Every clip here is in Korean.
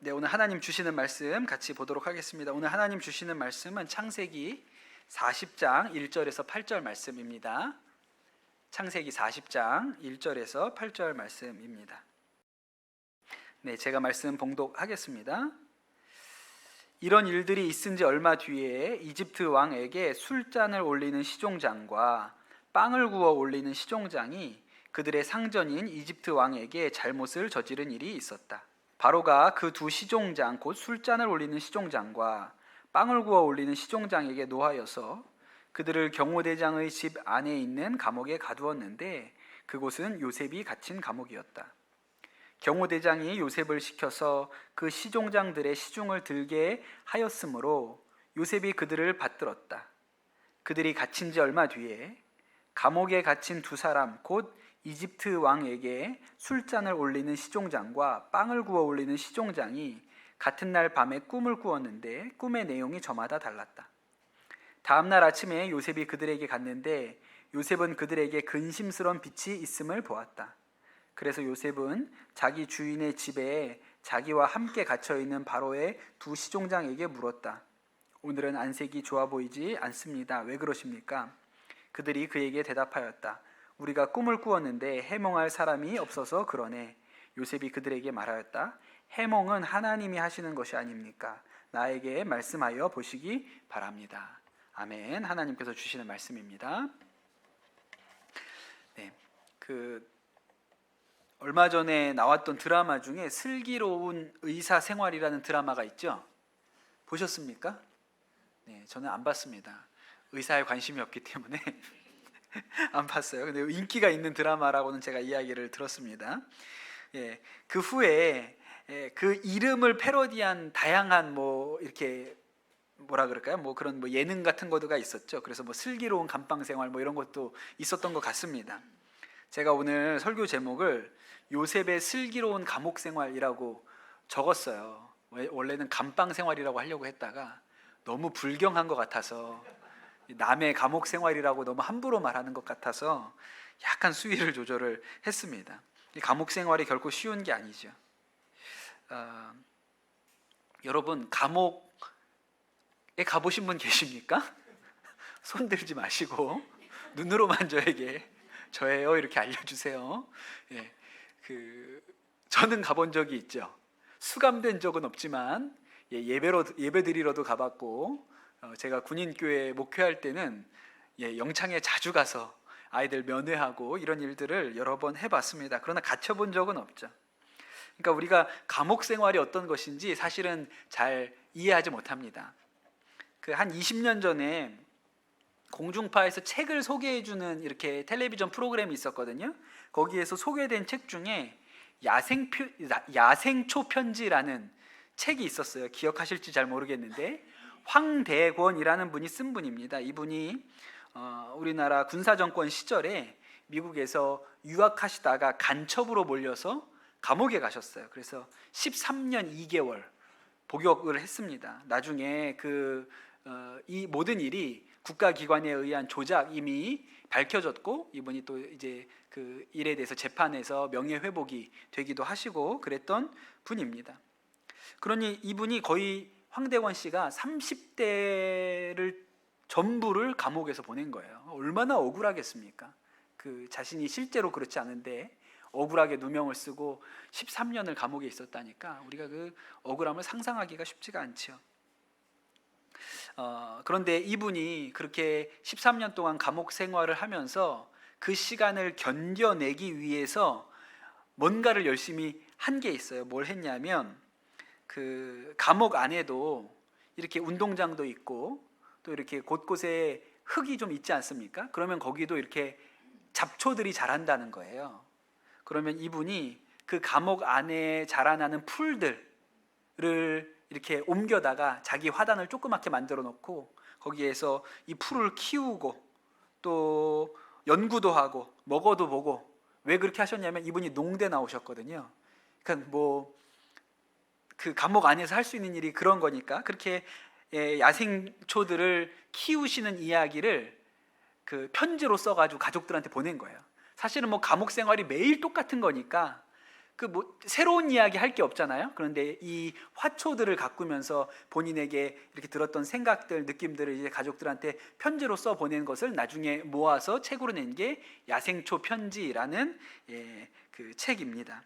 네, 오늘 하나님 주시는 말씀 같이 보도록 하겠습니다. 오늘 하나님 주시는 말씀은 창세기 40장 1절에서 8절 말씀입니다. 창세기 40장 1절에서 8절 말씀입니다. 네, 제가 말씀 봉독하겠습니다. 이런 일들이 있은 지 얼마 뒤에 이집트 왕에게 술잔을 올리는 시종장과 빵을 구워 올리는 시종장이 그들의 상전인 이집트 왕에게 잘못을 저지른 일이 있었다. 바로가 그 두 시종장 곧 술잔을 올리는 시종장과 빵을 구워 올리는 시종장에게 노하여서 그들을 경호대장의 집 안에 있는 감옥에 가두었는데 그곳은 요셉이 갇힌 감옥이었다. 경호대장이 요셉을 시켜서 그 시종장들의 시중을 들게 하였으므로 요셉이 그들을 받들었다. 그들이 갇힌 지 얼마 뒤에 감옥에 갇힌 두 사람 곧 이집트 왕에게 술잔을 올리는 시종장과 빵을 구워 올리는 시종장이 같은 날 밤에 꿈을 꾸었는데 꿈의 내용이 저마다 달랐다. 다음 날 아침에 요셉이 그들에게 갔는데 요셉은 그들에게 근심스러운 빛이 있음을 보았다. 그래서 요셉은 자기 주인의 집에 자기와 함께 갇혀있는 바로의 두 시종장에게 물었다. 오늘은 안색이 좋아 보이지 않습니다. 왜 그러십니까? 그들이 그에게 대답하였다. 우리가 꿈을 꾸었는데 해몽할 사람이 없어서 그러네. 요셉이 그들에게 말하였다. 해몽은 하나님이 하시는 것이 아닙니까? 나에게 말씀하여 보시기 바랍니다. 아멘. 하나님께서 주시는 말씀입니다. 네, 얼마 전에 나왔던 드라마 중에 슬기로운 의사 생활이라는 드라마가 있죠. 보셨습니까? 네, 저는 안 봤습니다. 의사에 관심이 없기 때문에 안 봤어요. 근데 인기가 있는 드라마라고는 제가 이야기를 들었습니다. 예, 그 후에 그 이름을 패러디한 다양한 이렇게 뭐라 그럴까요? 그런 예능 같은 것도가 있었죠. 그래서 슬기로운 감방 생활 이런 것도 있었던 것 같습니다. 제가 오늘 설교 제목을 요셉의 슬기로운 감옥 생활이라고 적었어요. 원래는 감방 생활이라고 하려고 했다가 너무 불경한 것 같아서 남의 감옥 생활이라고 너무 함부로 말하는 것 같아서 약간 수위를 조절을 했습니다. 감옥 생활이 결코 쉬운 게 아니죠. 여러분 감옥에 가보신 분 계십니까? 손 들지 마시고 눈으로만 저예요 이렇게 알려주세요. 예, 저는 가본 적이 있죠. 수감된 적은 없지만 예배 드리러도 가봤고 제가 군인교회 목회할 때는 영창에 자주 가서 아이들 면회하고 이런 일들을 여러 번 해봤습니다. 그러나 갇혀본 적은 없죠. 그러니까 우리가 감옥 생활이 어떤 것인지 사실은 잘 이해하지 못합니다. 한 20년 전에 공중파에서 책을 소개해주는 이렇게 텔레비전 프로그램이 있었거든요. 거기에서 소개된 책 중에 야생초 편지라는 책이 있었어요. 기억하실지 잘 모르겠는데 황대권이라는 분이 쓴 분입니다. 이분이 우리나라 군사정권 시절에 미국에서 유학하시다가 간첩으로 몰려서 감옥에 가셨어요. 그래서 13년 2개월 복역을 했습니다. 나중에 이 모든 일이 국가기관에 의한 조작임이 밝혀졌고 이분이 또 이제 그 일에 대해서 재판에서 명예회복이 되기도 하시고 그랬던 분입니다. 그러니 이분이 거의 황대권 씨가 30대를 전부를 감옥에서 보낸 거예요. 얼마나 억울하겠습니까? 자신이 실제로 그렇지 않은데 억울하게 누명을 쓰고 13년을 감옥에 있었다니까 우리가 그 억울함을 상상하기가 쉽지가 않죠. 그런데 이분이 그렇게 13년 동안 감옥 생활을 하면서 그 시간을 견뎌내기 위해서 뭔가를 열심히 한 게 있어요. 뭘 했냐면 감옥 안에도 이렇게 운동장도 있고 또 이렇게 곳곳에 흙이 좀 있지 않습니까? 그러면 거기도 이렇게 잡초들이 자란다는 거예요. 그러면 이분이 그 감옥 안에 자라나는 풀들을 이렇게 옮겨다가 자기 화단을 조그맣게 만들어 놓고 거기에서 이 풀을 키우고 또 연구도 하고 먹어도 보고. 왜 그렇게 하셨냐면 이분이 농대 나오셨거든요. 그러니까 그 감옥 안에서 할 수 있는 일이 그런 거니까 그렇게 야생초들을 키우시는 이야기를 편지로 써가지고 가족들한테 보낸 거예요. 사실은 감옥 생활이 매일 똑같은 거니까 그 뭐 새로운 이야기 할 게 없잖아요. 그런데 이 화초들을 가꾸면서 본인에게 이렇게 들었던 생각들, 느낌들을 이제 가족들한테 편지로 써 보낸 것을 나중에 모아서 책으로 낸 게 야생초 편지라는 그 책입니다.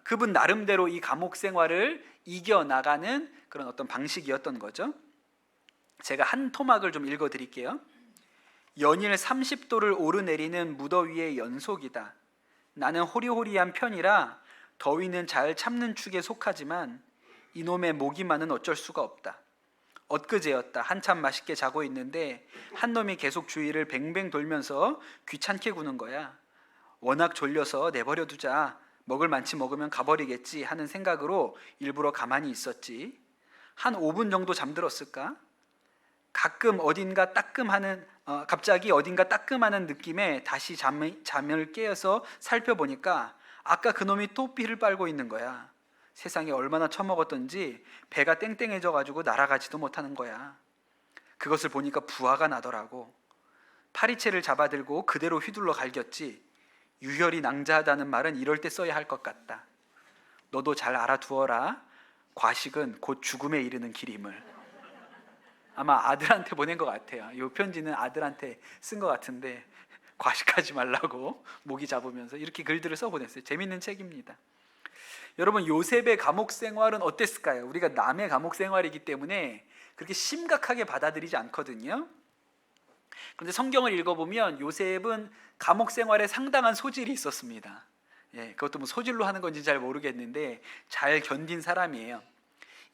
그분 나름대로 이 감옥 생활을 이겨 나가는 그런 어떤 방식이었던 거죠. 제가 한 토막을 좀 읽어 드릴게요. 연일 30도를 오르내리는 무더위의 연속이다. 나는 호리호리한 편이라 더위는 잘 참는 축에 속하지만 이놈의 모기만은 어쩔 수가 없다. 엊그제였다. 한참 맛있게 자고 있는데 한 놈이 계속 주위를 뱅뱅 돌면서 귀찮게 구는 거야. 워낙 졸려서 내버려 두자. 먹을 만치 먹으면 가버리겠지 하는 생각으로 일부러 가만히 있었지. 한 5분 정도 잠들었을까? 갑자기 어딘가 따끔하는 느낌에 다시 잠을 깨어서 살펴보니까 아까 그놈이 또 삐를 빨고 있는 거야. 세상에 얼마나 처먹었던지 배가 땡땡해져 가지고 날아가지도 못하는 거야. 그것을 보니까 부화가 나더라고. 파리채를 잡아들고 그대로 휘둘러 갈겼지. 유혈이 낭자하다는 말은 이럴 때 써야 할 것 같다. 너도 잘 알아두어라. 과식은 곧 죽음에 이르는 길임을. 아마 아들한테 보낸 것 같아요. 이 편지는 아들한테 쓴 것 같은데 과식하지 말라고 모기 잡으면서 이렇게 글들을 써보냈어요. 재밌는 책입니다. 여러분, 요셉의 감옥 생활은 어땠을까요? 우리가 남의 감옥 생활이기 때문에 그렇게 심각하게 받아들이지 않거든요. 그런데 성경을 읽어보면 요셉은 감옥 생활에 상당한 소질이 있었습니다. 그것도 뭐 소질로 하는 건지 잘 모르겠는데 잘 견딘 사람이에요.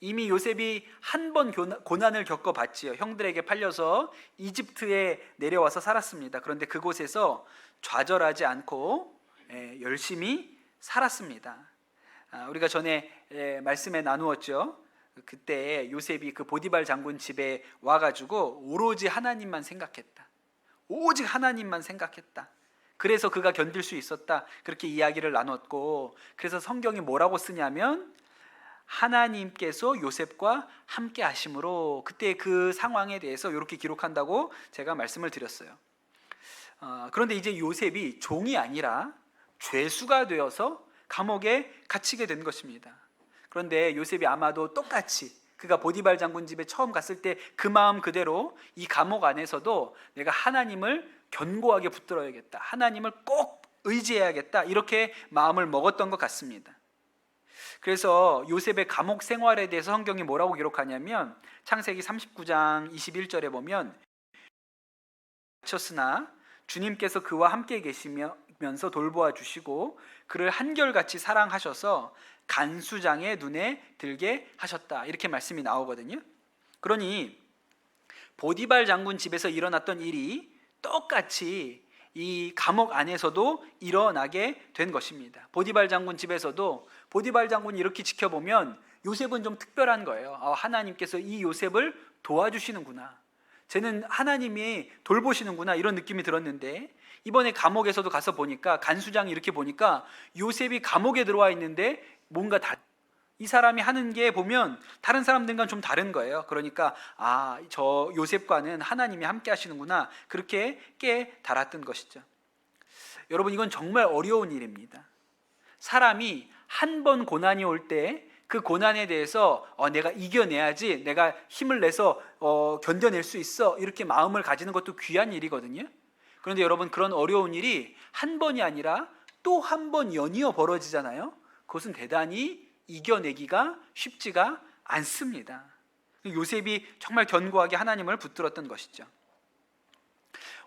이미 요셉이 한 번 고난을 겪어봤지요. 형들에게 팔려서 이집트에 내려와서 살았습니다. 그런데 그곳에서 좌절하지 않고 열심히 살았습니다. 우리가 전에 말씀에 나누었죠. 그때 요셉이 그 보디발 장군 집에 와가지고 오로지 하나님만 생각했다. 오직 하나님만 생각했다. 그래서 그가 견딜 수 있었다. 그렇게 이야기를 나눴고, 그래서 성경이 뭐라고 쓰냐면 하나님께서 요셉과 함께 하심으로, 그때 그 상황에 대해서 이렇게 기록한다고 제가 말씀을 드렸어요. 그런데 이제 요셉이 종이 아니라 죄수가 되어서 감옥에 갇히게 된 것입니다. 그런데 요셉이 아마도 똑같이 그가 보디발 장군 집에 처음 갔을 때 그 마음 그대로 이 감옥 안에서도 내가 하나님을 견고하게 붙들어야겠다, 하나님을 꼭 의지해야겠다, 이렇게 마음을 먹었던 것 같습니다. 그래서 요셉의 감옥 생활에 대해서 성경이 뭐라고 기록하냐면 창세기 39장 21절에 보면 갇혔으나 주님께서 그와 함께 계시면서 돌보아 주시고 그를 한결같이 사랑하셔서 간수장의 눈에 들게 하셨다, 이렇게 말씀이 나오거든요. 그러니 보디발 장군 집에서 일어났던 일이 똑같이 이 감옥 안에서도 일어나게 된 것입니다. 보디발 장군 집에서도 보디발 장군이 이렇게 지켜보면 요셉은 좀 특별한 거예요. 하나님께서 이 요셉을 도와주시는구나, 쟤는 하나님이 돌보시는구나, 이런 느낌이 들었는데 이번에 감옥에서도 가서 보니까 간수장이 이렇게 보니까 요셉이 감옥에 들어와 있는데 뭔가 이 사람이 하는 게 보면 다른 사람들과는 좀 다른 거예요. 그러니까 저 요셉과는 하나님이 함께 하시는구나, 그렇게 깨달았던 것이죠. 여러분, 이건 정말 어려운 일입니다. 사람이 한 번 고난이 올 때 그 고난에 대해서 내가 이겨내야지, 내가 힘을 내서 견뎌낼 수 있어, 이렇게 마음을 가지는 것도 귀한 일이거든요. 그런데 여러분, 그런 어려운 일이 한 번이 아니라 또 한 번 연이어 벌어지잖아요. 그것은 대단히 이겨내기가 쉽지가 않습니다. 요셉이 정말 견고하게 하나님을 붙들었던 것이죠.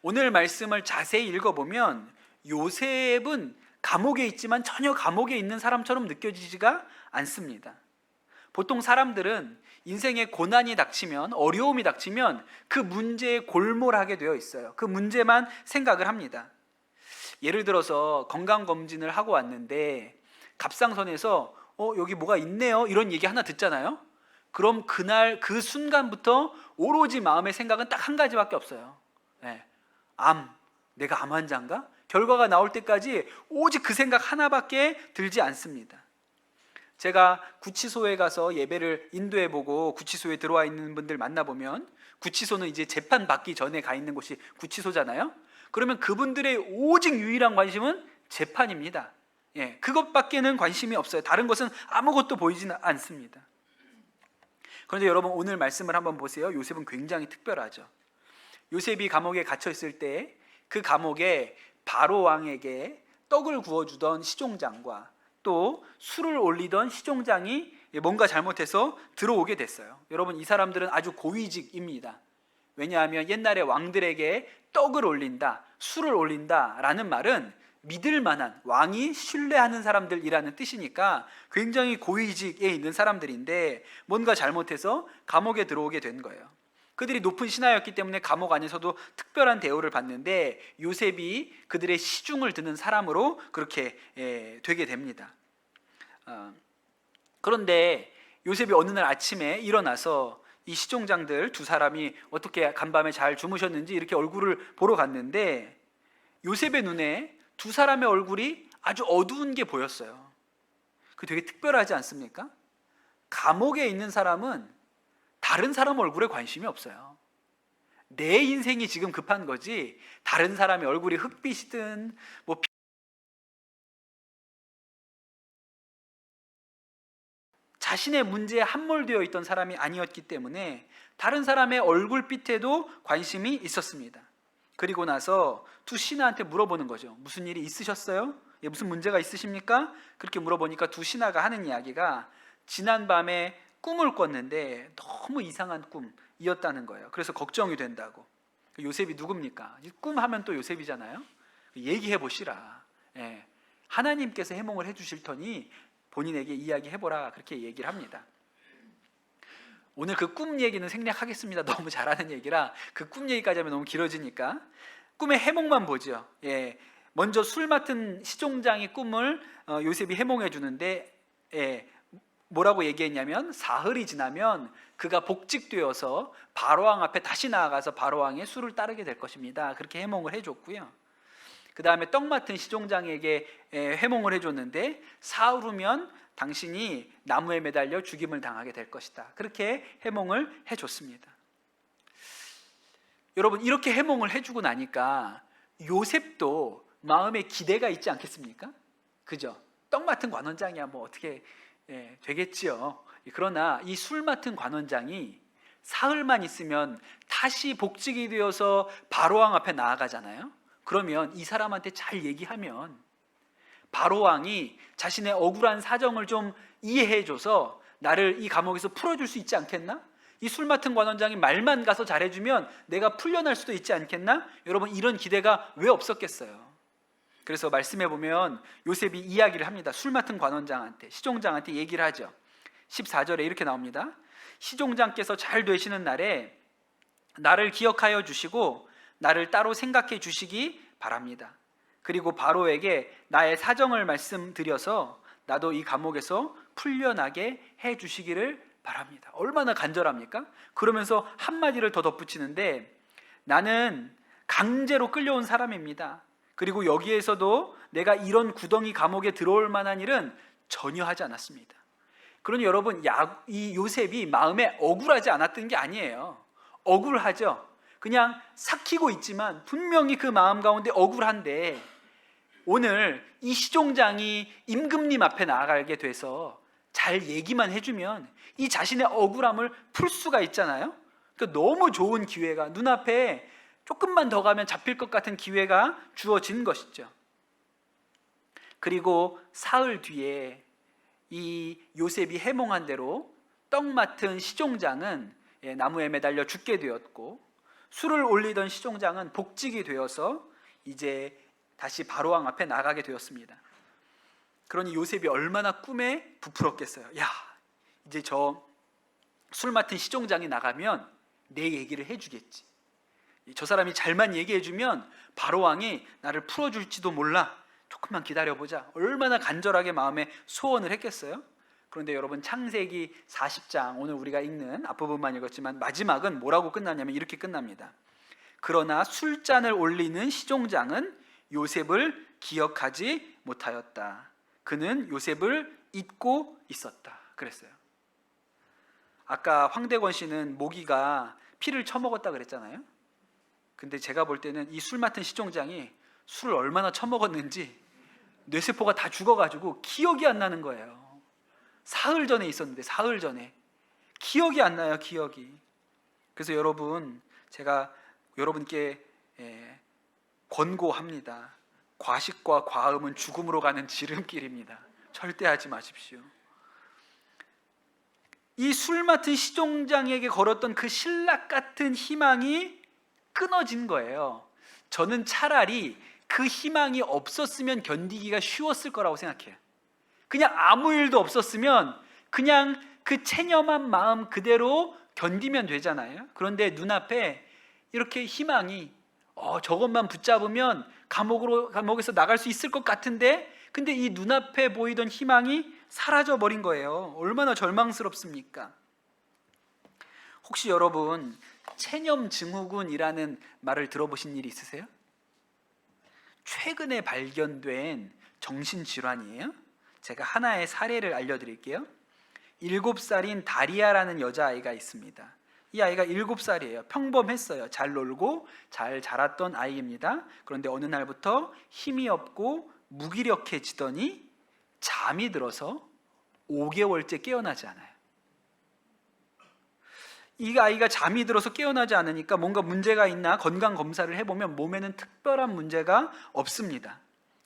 오늘 말씀을 자세히 읽어보면 요셉은 감옥에 있지만 전혀 감옥에 있는 사람처럼 느껴지지가 않습니다. 보통 사람들은 인생에 고난이 닥치면, 어려움이 닥치면 그 문제에 골몰하게 되어 있어요. 그 문제만 생각을 합니다. 예를 들어서 건강검진을 하고 왔는데 갑상선에서 여기 뭐가 있네요, 이런 얘기 하나 듣잖아요. 그럼 그날 그 순간부터 오로지 마음의 생각은 딱 한 가지밖에 없어요. 내가 암 환자인가? 결과가 나올 때까지 오직 그 생각 하나밖에 들지 않습니다. 제가 구치소에 가서 예배를 인도해보고 구치소에 들어와 있는 분들 만나보면, 구치소는 이제 재판 받기 전에 가 있는 곳이 구치소잖아요. 그러면 그분들의 오직 유일한 관심은 재판입니다. 그것밖에는 관심이 없어요. 다른 것은 아무것도 보이지는 않습니다. 그런데 여러분, 오늘 말씀을 한번 보세요. 요셉은 굉장히 특별하죠. 요셉이 감옥에 갇혀 있을 때 그 감옥에 바로 왕에게 떡을 구워주던 시종장과 또 술을 올리던 시종장이 뭔가 잘못해서 들어오게 됐어요. 여러분, 이 사람들은 아주 고위직입니다. 왜냐하면 옛날에 왕들에게 떡을 올린다, 술을 올린다라는 말은 믿을 만한, 왕이 신뢰하는 사람들이라는 뜻이니까 굉장히 고위직에 있는 사람들인데 뭔가 잘못해서 감옥에 들어오게 된 거예요. 그들이 높은 신하였기 때문에 감옥 안에서도 특별한 대우를 받는데 요셉이 그들의 시중을 드는 사람으로 그렇게 되게 됩니다. 그런데 요셉이 어느 날 아침에 일어나서 이 시종장들 두 사람이 어떻게 간밤에 잘 주무셨는지 이렇게 얼굴을 보러 갔는데 요셉의 눈에 두 사람의 얼굴이 아주 어두운 게 보였어요. 그 되게 특별하지 않습니까? 감옥에 있는 사람은 다른 사람 얼굴에 관심이 없어요. 내 인생이 지금 급한 거지 다른 사람의 얼굴이 흑빛이든 뭐 자신의 문제에 함몰되어 있던 사람이 아니었기 때문에 다른 사람의 얼굴빛에도 관심이 있었습니다. 그리고 나서 두 신하한테 물어보는 거죠. 무슨 일이 있으셨어요? 무슨 문제가 있으십니까? 그렇게 물어보니까 두 신하가 하는 이야기가 지난밤에 꿈을 꿨는데 너무 이상한 꿈이었다는 거예요. 그래서 걱정이 된다고. 요셉이 누굽니까? 꿈하면 또 요셉이잖아요. 얘기해 보시라. 하나님께서 해몽을 해주실 터니 본인에게 이야기해보라, 그렇게 얘기를 합니다. 오늘 그 꿈 얘기는 생략하겠습니다. 너무 잘하는 얘기라 그 꿈 얘기까지 하면 너무 길어지니까 꿈의 해몽만 보죠. 먼저 술 맡은 시종장이 꿈을 요셉이 해몽해 주는데 뭐라고 얘기했냐면 사흘이 지나면 그가 복직되어서 바로왕 앞에 다시 나아가서 바로왕의 수를 따르게 될 것입니다. 그렇게 해몽을 해줬고요. 그 다음에 떡 맡은 시종장에게 해몽을 해줬는데 사흘 후면 당신이 나무에 매달려 죽임을 당하게 될 것이다. 그렇게 해몽을 해줬습니다. 여러분, 이렇게 해몽을 해주고 나니까 요셉도 마음에 기대가 있지 않겠습니까? 그죠? 떡 맡은 관원장이야 뭐 어떻게 되겠지요. 그러나 이 술 맡은 관원장이 사흘만 있으면 다시 복직이 되어서 바로왕 앞에 나아가잖아요. 그러면 이 사람한테 잘 얘기하면 바로왕이 자신의 억울한 사정을 좀 이해해줘서 나를 이 감옥에서 풀어줄 수 있지 않겠나? 이 술 맡은 관원장이 말만 가서 잘해주면 내가 풀려날 수도 있지 않겠나? 여러분, 이런 기대가 왜 없었겠어요? 그래서 말씀해 보면 요셉이 이야기를 합니다. 술 맡은 관원장한테, 시종장한테 얘기를 하죠. 14절에 이렇게 나옵니다. 시종장께서 잘 되시는 날에 나를 기억하여 주시고 나를 따로 생각해 주시기 바랍니다. 그리고 바로에게 나의 사정을 말씀드려서 나도 이 감옥에서 풀려나게 해 주시기를 바랍니다. 얼마나 간절합니까? 그러면서 한마디를 더 덧붙이는데 나는 강제로 끌려온 사람입니다. 그리고 여기에서도 내가 이런 구덩이 감옥에 들어올 만한 일은 전혀 하지 않았습니다. 그러니 여러분, 이 요셉이 마음에 억울하지 않았던 게 아니에요. 억울하죠. 그냥 삭히고 있지만 분명히 그 마음 가운데 억울한데 오늘 이 시종장이 임금님 앞에 나아가게 돼서 잘 얘기만 해주면 이 자신의 억울함을 풀 수가 있잖아요. 그러니까 너무 좋은 기회가 눈앞에 조금만 더 가면 잡힐 것 같은 기회가 주어진 것이죠. 그리고 사흘 뒤에 이 요셉이 해몽한 대로 떡 맡은 시종장은 나무에 매달려 죽게 되었고 술을 올리던 시종장은 복직이 되어서 이제 다시 바로왕 앞에 나가게 되었습니다. 그러니 요셉이 얼마나 꿈에 부풀었겠어요. 야, 이제 저 술 맡은 시종장이 나가면 내 얘기를 해주겠지. 저 사람이 잘만 얘기해주면 바로왕이 나를 풀어줄지도 몰라. 조금만 기다려보자. 얼마나 간절하게 마음에 소원을 했겠어요? 그런데 여러분, 창세기 40장 오늘 우리가 읽는 앞부분만 읽었지만 마지막은 뭐라고 끝나냐면 이렇게 끝납니다. 그러나 술잔을 올리는 시종장은 요셉을 기억하지 못하였다. 그는 요셉을 잊고 있었다. 그랬어요. 아까 황대권 씨는 모기가 피를 처먹었다 그랬잖아요. 근데 제가 볼 때는 이 술 맡은 시종장이 술을 얼마나 처먹었는지 뇌세포가 다 죽어가지고 기억이 안 나는 거예요. 사흘 전에 있었는데 사흘 전에 기억이 안 나요. 기억이. 그래서 여러분, 제가 여러분께 권고합니다. 과식과 과음은 죽음으로 가는 지름길입니다. 절대 하지 마십시오. 이 술 맡은 시종장에게 걸었던 그 신락 같은 희망이 끊어진 거예요. 저는 차라리 그 희망이 없었으면 견디기가 쉬웠을 거라고 생각해요. 그냥 아무 일도 없었으면 그냥 그 체념한 마음 그대로 견디면 되잖아요. 그런데 눈앞에 이렇게 희망이 저것만 붙잡으면 감옥에서 나갈 수 있을 것 같은데, 근데 이 눈앞에 보이던 희망이 사라져 버린 거예요. 얼마나 절망스럽습니까? 혹시 여러분 체념 증후군이라는 말을 들어보신 일이 있으세요? 최근에 발견된 정신질환이에요. 제가 하나의 사례를 알려드릴게요. 7살인 다리아라는 여자아이가 있습니다. 이 아이가 7살이에요. 평범했어요. 잘 놀고 잘 자랐던 아이입니다. 그런데 어느 날부터 힘이 없고 무기력해지더니 잠이 들어서 5개월째 깨어나지 않아요. 이 아이가 잠이 들어서 깨어나지 않으니까 뭔가 문제가 있나 건강 검사를 해보면 몸에는 특별한 문제가 없습니다.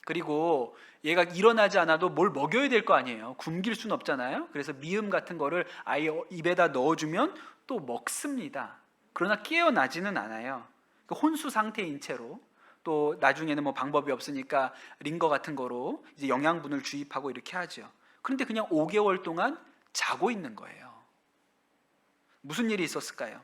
그리고 얘가 일어나지 않아도 뭘 먹여야 될 거 아니에요. 굶길 수는 없잖아요. 그래서 미음 같은 거를 아이 입에다 넣어주면 또 먹습니다. 그러나 깨어나지는 않아요. 혼수 상태인 채로, 또 나중에는 뭐 방법이 없으니까 링거 같은 거로 이제 영양분을 주입하고 이렇게 하죠. 그런데 그냥 5개월 동안 자고 있는 거예요. 무슨 일이 있었을까요?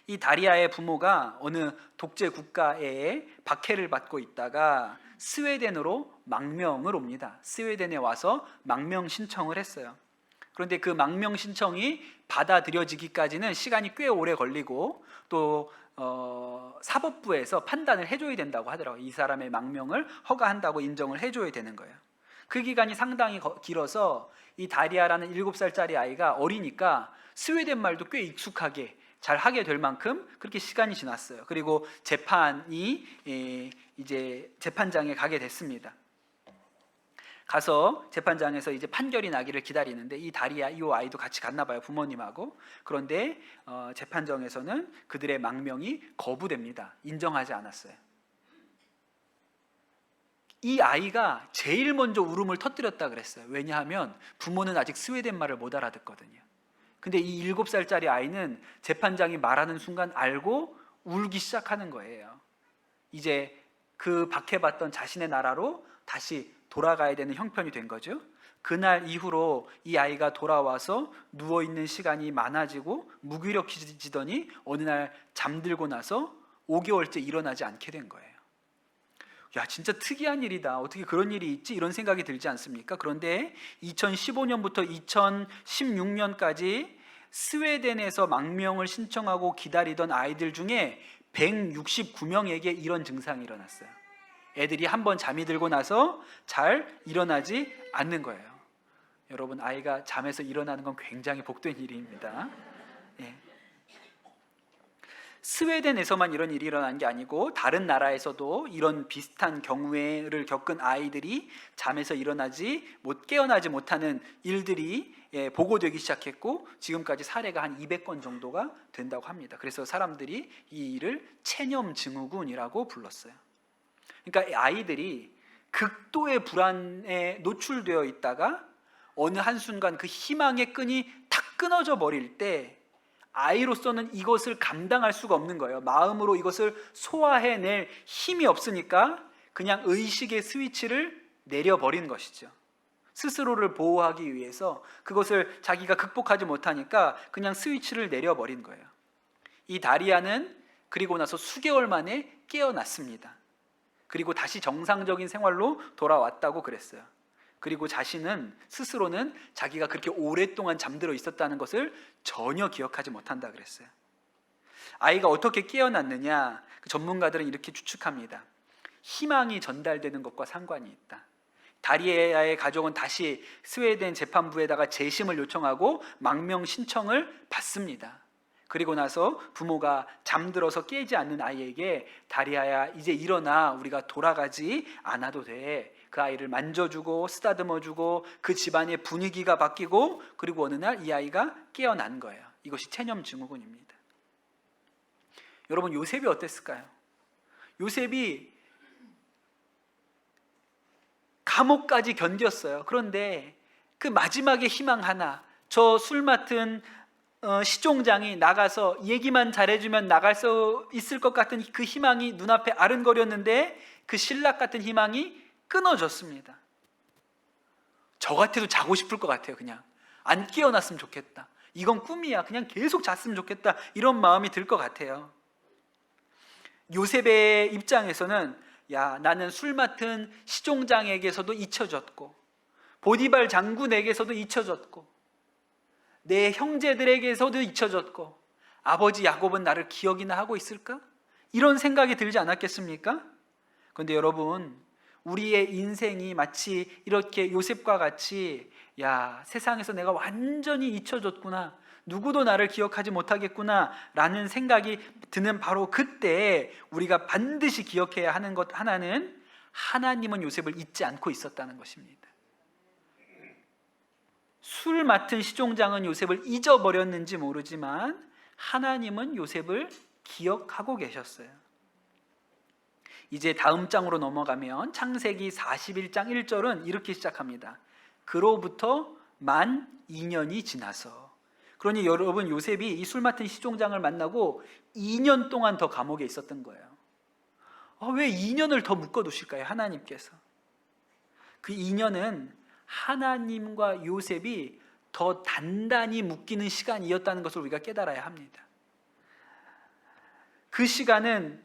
이 다리아의 부모가 어느 독재 국가에 박해를 받고 있다가 스웨덴으로 망명을 옵니다. 스웨덴에 와서 망명 신청을 했어요. 그런데 그 망명 신청이 받아들여지기까지는 시간이 꽤 오래 걸리고, 또 사법부에서 판단을 해줘야 된다고 하더라고요. 이 사람의 망명을 허가한다고 인정을 해줘야 되는 거예요. 그 기간이 상당히 길어서 이 다리아라는 7살짜리 아이가 어리니까 스웨덴 말도 꽤 익숙하게 잘 하게 될 만큼 그렇게 시간이 지났어요. 그리고 재판이 이제 재판장에 가게 됐습니다. 가서 재판장에서 이제 판결이 나기를 기다리는데 이 다리아 이 아이도 같이 갔나 봐요, 부모님하고. 그런데 재판정에서는 그들의 망명이 거부됩니다. 인정하지 않았어요. 이 아이가 제일 먼저 울음을 터뜨렸다 그랬어요. 왜냐하면 부모는 아직 스웨덴 말을 못 알아듣거든요. 근데 이 7살짜리 아이는 재판장이 말하는 순간 알고 울기 시작하는 거예요. 이제 그 박해받던 자신의 나라로 다시 돌아가야 되는 형편이 된 거죠. 그날 이후로 이 아이가 돌아와서 누워있는 시간이 많아지고 무기력해지더니 어느 날 잠들고 나서 5개월째 일어나지 않게 된 거예요. 야, 진짜 특이한 일이다. 어떻게 그런 일이 있지? 이런 생각이 들지 않습니까? 그런데 2015년부터 2016년까지 스웨덴에서 망명을 신청하고 기다리던 아이들 중에 169명에게 이런 증상이 일어났어요. 애들이 한번 잠이 들고 나서 잘 일어나지 않는 거예요. 여러분, 아이가 잠에서 일어나는 건 굉장히 복된 일입니다. 예. 스웨덴에서만 이런 일이 일어난 게 아니고 다른 나라에서도 이런 비슷한 경우를 겪은 아이들이 잠에서 깨어나지 못하는 일들이 보고되기 시작했고, 지금까지 사례가 한 200건 정도가 된다고 합니다. 그래서 사람들이 이 일을 체념 증후군이라고 불렀어요. 그러니까 아이들이 극도의 불안에 노출되어 있다가 어느 한순간 그 희망의 끈이 탁 끊어져 버릴 때 아이로서는 이것을 감당할 수가 없는 거예요. 마음으로 이것을 소화해낼 힘이 없으니까 그냥 의식의 스위치를 내려버린 것이죠. 스스로를 보호하기 위해서 그것을 자기가 극복하지 못하니까 그냥 스위치를 내려버린 거예요. 이 다리아는 그리고 나서 수개월 만에 깨어났습니다. 그리고 다시 정상적인 생활로 돌아왔다고 그랬어요. 그리고 스스로는 자기가 그렇게 오랫동안 잠들어 있었다는 것을 전혀 기억하지 못한다 그랬어요. 아이가 어떻게 깨어났느냐? 전문가들은 이렇게 추측합니다. 희망이 전달되는 것과 상관이 있다. 다리아의 가족은 다시 스웨덴 재판부에다가 재심을 요청하고 망명 신청을 받습니다. 그리고 나서 부모가 잠들어서 깨지 않는 아이에게 다리아야 이제 일어나, 우리가 돌아가지 않아도 돼. 그 아이를 만져주고 쓰다듬어주고 그 집안의 분위기가 바뀌고, 그리고 어느 날 이 아이가 깨어난 거예요. 이것이 체념 증후군입니다. 여러분, 요셉이 어땠을까요? 요셉이 감옥까지 견뎠어요. 그런데 그 마지막에 희망 하나, 저 술 맡은 시종장이 나가서 얘기만 잘해주면 나갈 수 있을 것 같은 그 희망이 눈앞에 아른거렸는데 그 신락 같은 희망이 끊어졌습니다. 저 같아도 자고 싶을 것 같아요. 그냥 안 깨어났으면 좋겠다. 이건 꿈이야. 그냥 계속 잤으면 좋겠다. 이런 마음이 들 것 같아요. 요셉의 입장에서는 야, 나는 술 맡은 시종장에게서도 잊혀졌고 보디발 장군에게서도 잊혀졌고 내 형제들에게서도 잊혀졌고 아버지 야곱은 나를 기억이나 하고 있을까? 이런 생각이 들지 않았겠습니까? 그런데 여러분, 우리의 인생이 마치 이렇게 요셉과 같이 야, 세상에서 내가 완전히 잊혀졌구나, 누구도 나를 기억하지 못하겠구나 라는 생각이 드는 바로 그때 우리가 반드시 기억해야 하는 것 하나는, 하나님은 요셉을 잊지 않고 있었다는 것입니다. 술 맡은 시종장은 요셉을 잊어버렸는지 모르지만 하나님은 요셉을 기억하고 계셨어요. 이제 다음 장으로 넘어가면 창세기 41장 1절은 이렇게 시작합니다. 그로부터 만 2년이 지나서. 그러니 여러분, 요셉이 이 술 맡은 시종장을 만나고 2년 동안 더 감옥에 있었던 거예요. 왜 2년을 더 묶어두실까요? 하나님께서. 그 2년은 하나님과 요셉이 더 단단히 묶이는 시간이었다는 것을 우리가 깨달아야 합니다. 그 시간은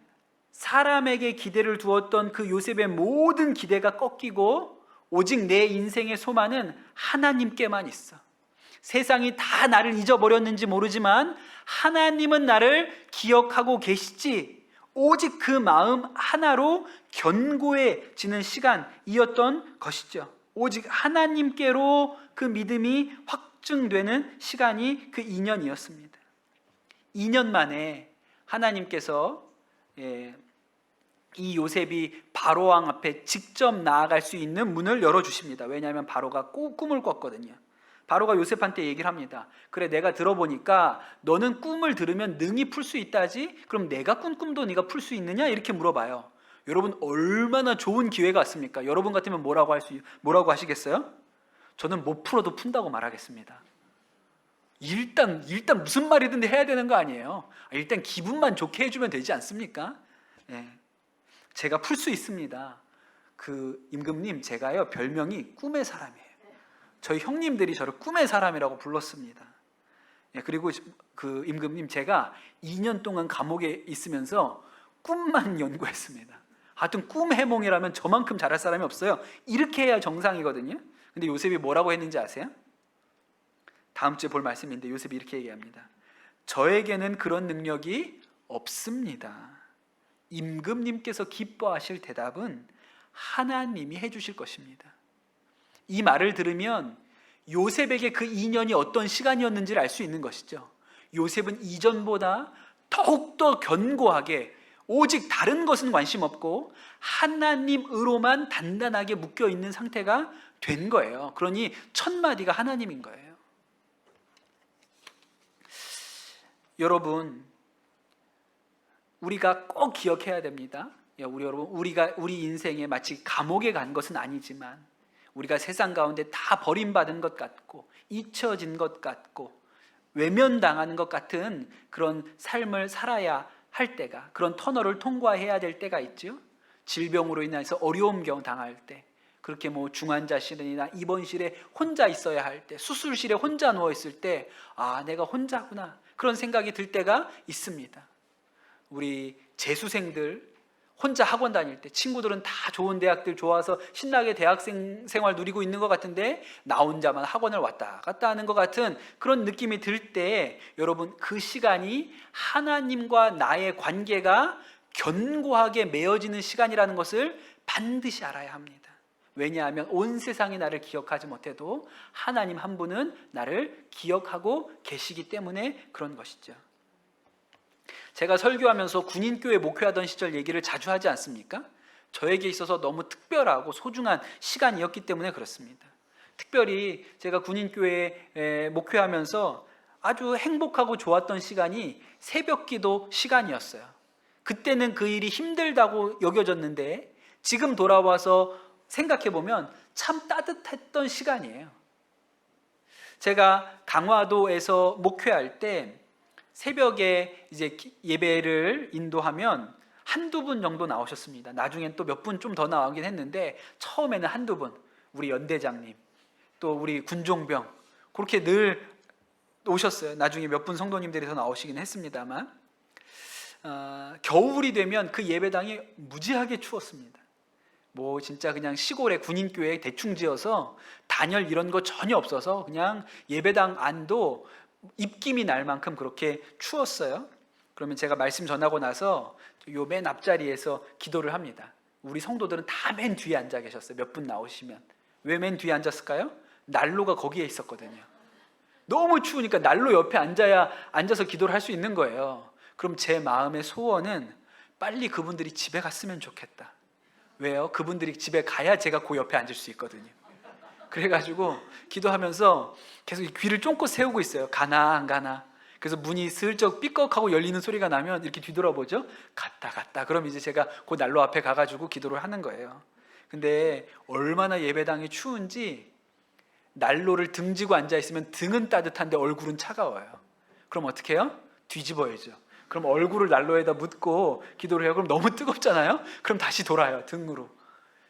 사람에게 기대를 두었던 그 요셉의 모든 기대가 꺾이고 오직 내 인생의 소망은 하나님께만 있어. 세상이 다 나를 잊어버렸는지 모르지만 하나님은 나를 기억하고 계시지, 오직 그 마음 하나로 견고해지는 시간이었던 것이죠. 오직 하나님께로 그 믿음이 확증되는 시간이 그 2년이었습니다. 2년 만에 하나님께서 이 요셉이 바로왕 앞에 직접 나아갈 수 있는 문을 열어주십니다. 왜냐하면 바로가 꿈을 꿨거든요. 바로가 요셉한테 얘기를 합니다. 그래, 내가 들어보니까 너는 꿈을 들으면 능히 풀 수 있다지? 그럼 내가 꾼 꿈도 네가 풀 수 있느냐? 이렇게 물어봐요. 여러분, 얼마나 좋은 기회가 왔습니까? 여러분 같으면 뭐라고 하시겠어요? 저는 못 풀어도 푼다고 말하겠습니다. 일단 무슨 말이든 해야 되는 거 아니에요? 일단 기분만 좋게 해주면 되지 않습니까? 제가 풀 수 있습니다. 그 임금님, 제가요 별명이 꿈의 사람이에요. 저희 형님들이 저를 꿈의 사람이라고 불렀습니다. 그리고 그 임금님, 제가 2년 동안 감옥에 있으면서 꿈만 연구했습니다. 하여튼 꿈 해몽이라면 저만큼 잘할 사람이 없어요. 이렇게 해야 정상이거든요. 근데 요셉이 뭐라고 했는지 아세요? 다음 주에 볼 말씀인데 요셉이 이렇게 얘기합니다. 저에게는 그런 능력이 없습니다. 임금님께서 기뻐하실 대답은 하나님이 해주실 것입니다. 이 말을 들으면 요셉에게 그 2년이 어떤 시간이었는지를 알 수 있는 것이죠. 요셉은 이전보다 더욱더 견고하게 오직 다른 것은 관심 없고 하나님으로만 단단하게 묶여있는 상태가 된 거예요. 그러니 첫 마디가 하나님인 거예요. 여러분, 우리가 꼭 기억해야 됩니다. 우리 인생에 마치 감옥에 간 것은 아니지만 우리가 세상 가운데 다 버림받은 것 같고 잊혀진 것 같고 외면당하는 것 같은 그런 삶을 살아야 할 때가, 그런 터널을 통과해야 될 때가 있죠. 질병으로 인해서 어려움 당할 때, 그렇게 중환자실이나 입원실에 혼자 있어야 할 때, 수술실에 혼자 누워 있을 때, 내가 혼자구나, 그런 생각이 들 때가 있습니다. 우리 재수생들 혼자 학원 다닐 때, 친구들은 다 좋은 대학들 좋아서 신나게 대학생 생활 누리고 있는 것 같은데 나 혼자만 학원을 왔다 갔다 하는 것 같은 그런 느낌이 들 때, 여러분, 그 시간이 하나님과 나의 관계가 견고하게 맺어지는 시간이라는 것을 반드시 알아야 합니다. 왜냐하면 온 세상이 나를 기억하지 못해도 하나님 한 분은 나를 기억하고 계시기 때문에 그런 것이죠. 제가 설교하면서 군인교회 목회하던 시절 얘기를 자주 하지 않습니까? 저에게 있어서 너무 특별하고 소중한 시간이었기 때문에 그렇습니다. 특별히 제가 군인교회에 목회하면서 아주 행복하고 좋았던 시간이 새벽기도 시간이었어요. 그때는 그 일이 힘들다고 여겨졌는데 지금 돌아와서 생각해보면 참 따뜻했던 시간이에요. 제가 강화도에서 목회할 때 새벽에 이제 예배를 인도하면 한두 분 정도 나오셨습니다. 나중엔 또 몇 분 좀 더 나오긴 했는데 처음에는 한두 분, 우리 연대장님, 또 우리 군종병 그렇게 늘 오셨어요. 나중에 몇 분 성도님들이 더 나오시긴 했습니다만 겨울이 되면 그 예배당이 무지하게 추웠습니다. 뭐 진짜 그냥 시골에 군인교회 대충 지어서 단열 이런 거 전혀 없어서 그냥 예배당 안도 입김이 날 만큼 그렇게 추웠어요. 그러면 제가 말씀 전하고 나서 요 맨 앞자리에서 기도를 합니다. 우리 성도들은 다 맨 뒤에 앉아 계셨어요. 몇 분 나오시면. 왜 맨 뒤에 앉았을까요? 난로가 거기에 있었거든요. 너무 추우니까 난로 옆에 앉아서 기도를 할 수 있는 거예요. 그럼 제 마음의 소원은 빨리 그분들이 집에 갔으면 좋겠다. 왜요? 그분들이 집에 가야 제가 그 옆에 앉을 수 있거든요. 그래가지고 기도하면서 계속 귀를 쫑긋 세우고 있어요. 가나 안 가나. 그래서 문이 슬쩍 삐걱하고 열리는 소리가 나면 이렇게 뒤돌아보죠. 갔다. 그럼 이제 제가 그 난로 앞에 가가지고 기도를 하는 거예요. 근데 얼마나 예배당이 추운지 난로를 등지고 앉아있으면 등은 따뜻한데 얼굴은 차가워요. 그럼 어떻게 해요? 뒤집어야죠. 그럼 얼굴을 난로에다 묻고 기도를 해요. 그럼 너무 뜨겁잖아요. 그럼 다시 돌아요, 등으로.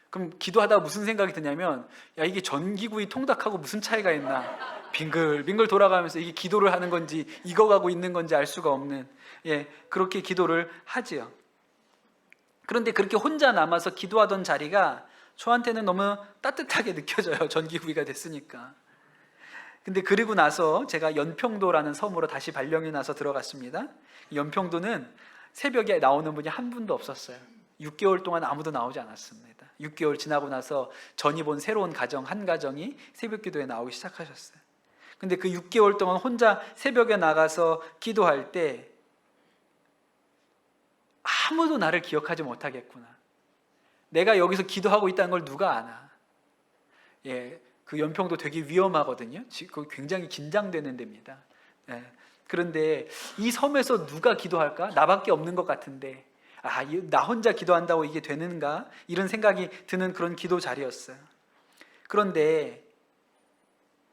그럼 기도하다가 무슨 생각이 드냐면, 야, 이게 전기구이 통닭하고 무슨 차이가 있나. 빙글빙글 돌아가면서 이게 기도를 하는 건지 익어가고 있는 건지 알 수가 없는, 그렇게 기도를 하지요. 그런데 그렇게 혼자 남아서 기도하던 자리가 저한테는 너무 따뜻하게 느껴져요. 전기구이가 됐으니까. 근데 그리고 나서 제가 연평도라는 섬으로 다시 발령이 나서 들어갔습니다. 연평도는 새벽에 나오는 분이 한 분도 없었어요. 6개월 동안 아무도 나오지 않았습니다. 6개월 지나고 나서 전이 본 새로운 가정, 한 가정이 새벽 기도에 나오기 시작하셨어요. 근데 그 6개월 동안 혼자 새벽에 나가서 기도할 때 아무도 나를 기억하지 못하겠구나. 내가 여기서 기도하고 있다는 걸 누가 아나. 그 연평도 되게 위험하거든요. 굉장히 긴장되는 데입니다. 그런데 이 섬에서 누가 기도할까? 나밖에 없는 것 같은데, 나 혼자 기도한다고 이게 되는가? 이런 생각이 드는 그런 기도 자리였어요. 그런데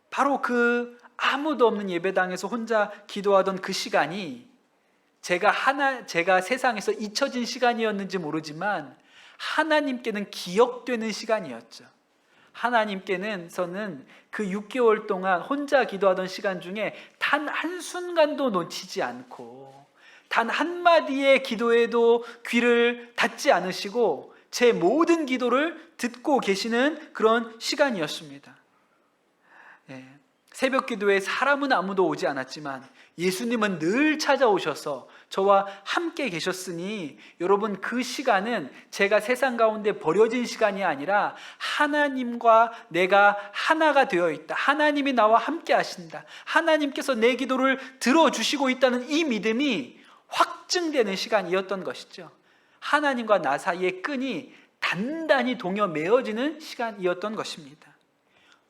바로 그 아무도 없는 예배당에서 혼자 기도하던 그 시간이 제가 세상에서 잊혀진 시간이었는지 모르지만 하나님께는 기억되는 시간이었죠. 하나님께서는 그 6개월 동안 혼자 기도하던 시간 중에 단 한순간도 놓치지 않고 단 한마디의 기도에도 귀를 닫지 않으시고 제 모든 기도를 듣고 계시는 그런 시간이었습니다. 새벽 기도에 사람은 아무도 오지 않았지만 예수님은 늘 찾아오셔서 저와 함께 계셨으니 여러분, 그 시간은 제가 세상 가운데 버려진 시간이 아니라 하나님과 내가 하나가 되어 있다. 하나님이 나와 함께 하신다. 하나님께서 내 기도를 들어주시고 있다는 이 믿음이 확증되는 시간이었던 것이죠. 하나님과 나 사이의 끈이 단단히 동여 매어지는 시간이었던 것입니다.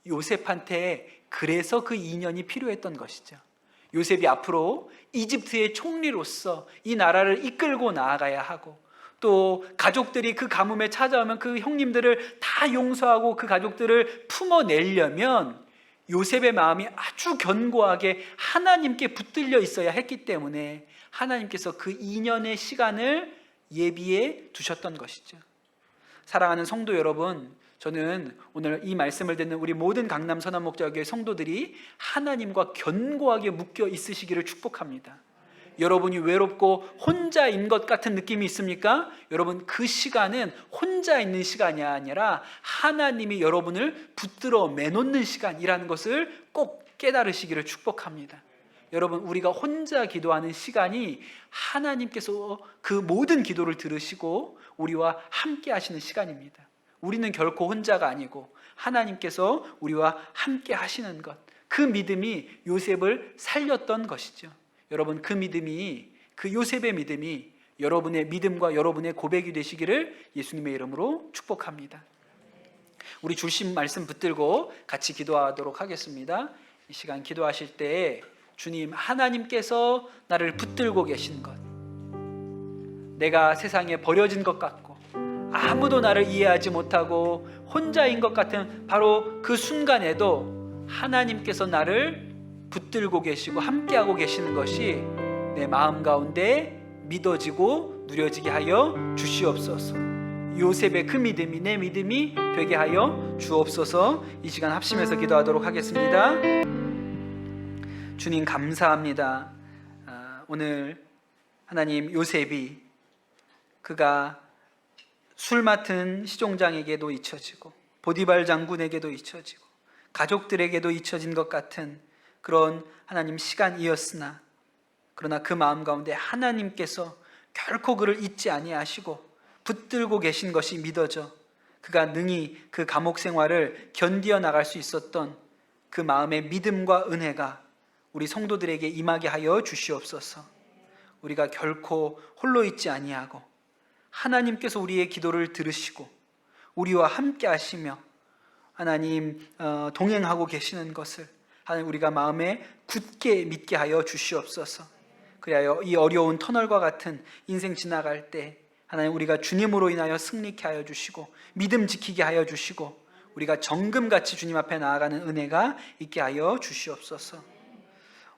요셉한테 그래서 그 인연이 필요했던 것이죠. 요셉이 앞으로 이집트의 총리로서 이 나라를 이끌고 나아가야 하고, 또 가족들이 그 가뭄에 찾아오면 그 형님들을 다 용서하고 그 가족들을 품어내려면 요셉의 마음이 아주 견고하게 하나님께 붙들려 있어야 했기 때문에 하나님께서 그 2년의 시간을 예비해 두셨던 것이죠. 사랑하는 성도 여러분, 저는 오늘 이 말씀을 듣는 우리 모든 강남 선한목자교회 성도들이 하나님과 견고하게 묶여 있으시기를 축복합니다. 여러분이 외롭고 혼자인 것 같은 느낌이 있습니까? 여러분, 그 시간은 혼자 있는 시간이 아니라 하나님이 여러분을 붙들어 매놓는 시간이라는 것을 꼭 깨달으시기를 축복합니다. 여러분, 우리가 혼자 기도하는 시간이 하나님께서 그 모든 기도를 들으시고 우리와 함께 하시는 시간입니다. 우리는 결코 혼자가 아니고 하나님께서 우리와 함께 하시는 것, 그 믿음이 요셉을 살렸던 것이죠. 여러분, 그 믿음이 그 요셉의 믿음이 여러분의 믿음과 여러분의 고백이 되시기를 예수님의 이름으로 축복합니다. 우리 주신 말씀 붙들고 같이 기도하도록 하겠습니다. 이 시간 기도하실 때 주님, 하나님께서 나를 붙들고 계신 것, 내가 세상에 버려진 것 같고 아무도 나를 이해하지 못하고 혼자인 것 같은 바로 그 순간에도 하나님께서 나를 붙들고 계시고 함께하고 계시는 것이 내 마음 가운데 믿어지고 누려지게 하여 주시옵소서. 요셉의 그 믿음이 내 믿음이 되게 하여 주옵소서. 이 시간 합심해서 기도하도록 하겠습니다. 주님 감사합니다. 오늘 하나님, 요셉이 그가 술 맡은 시종장에게도 잊혀지고 보디발 장군에게도 잊혀지고 가족들에게도 잊혀진 것 같은 그런 하나님 시간이었으나, 그러나 그 마음 가운데 하나님께서 결코 그를 잊지 아니하시고 붙들고 계신 것이 믿어져 그가 능히 그 감옥 생활을 견디어 나갈 수 있었던 그 마음의 믿음과 은혜가 우리 성도들에게 임하게 하여 주시옵소서. 우리가 결코 홀로 있지 아니하고 하나님께서 우리의 기도를 들으시고 우리와 함께 하시며 하나님 동행하고 계시는 것을 하나님 우리가 마음에 굳게 믿게 하여 주시옵소서. 그리하여 이 어려운 터널과 같은 인생 지나갈 때 하나님 우리가 주님으로 인하여 승리케 하여 주시고 믿음 지키게 하여 주시고 우리가 정금같이 주님 앞에 나아가는 은혜가 있게 하여 주시옵소서.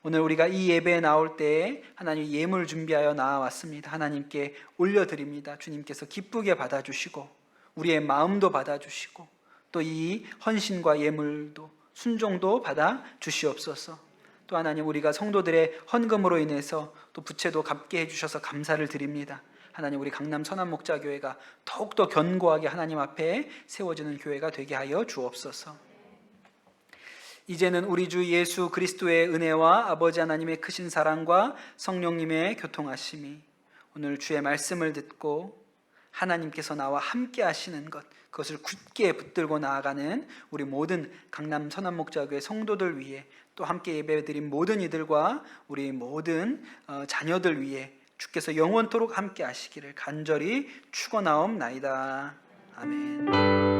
오늘 우리가 이 예배에 나올 때 하나님 예물 준비하여 나와왔습니다. 하나님께 올려드립니다. 주님께서 기쁘게 받아주시고 우리의 마음도 받아주시고 또 이 헌신과 예물도 순종도 받아주시옵소서. 또 하나님, 우리가 성도들의 헌금으로 인해서 또 부채도 갚게 해주셔서 감사를 드립니다. 하나님, 우리 강남 선한목자교회가 더욱더 견고하게 하나님 앞에 세워지는 교회가 되게 하여 주옵소서. 이제는 우리 주 예수 그리스도의 은혜와 아버지 하나님의 크신 사랑과 성령님의 교통하심이 오늘 주의 말씀을 듣고 하나님께서 나와 함께 하시는 것, 그것을 굳게 붙들고 나아가는 우리 모든 강남 선한목자교회 성도들 위해, 또 함께 예배드린 모든 이들과 우리 모든 자녀들 위해 주께서 영원토록 함께 하시기를 간절히 축원하옵나이다. 아멘.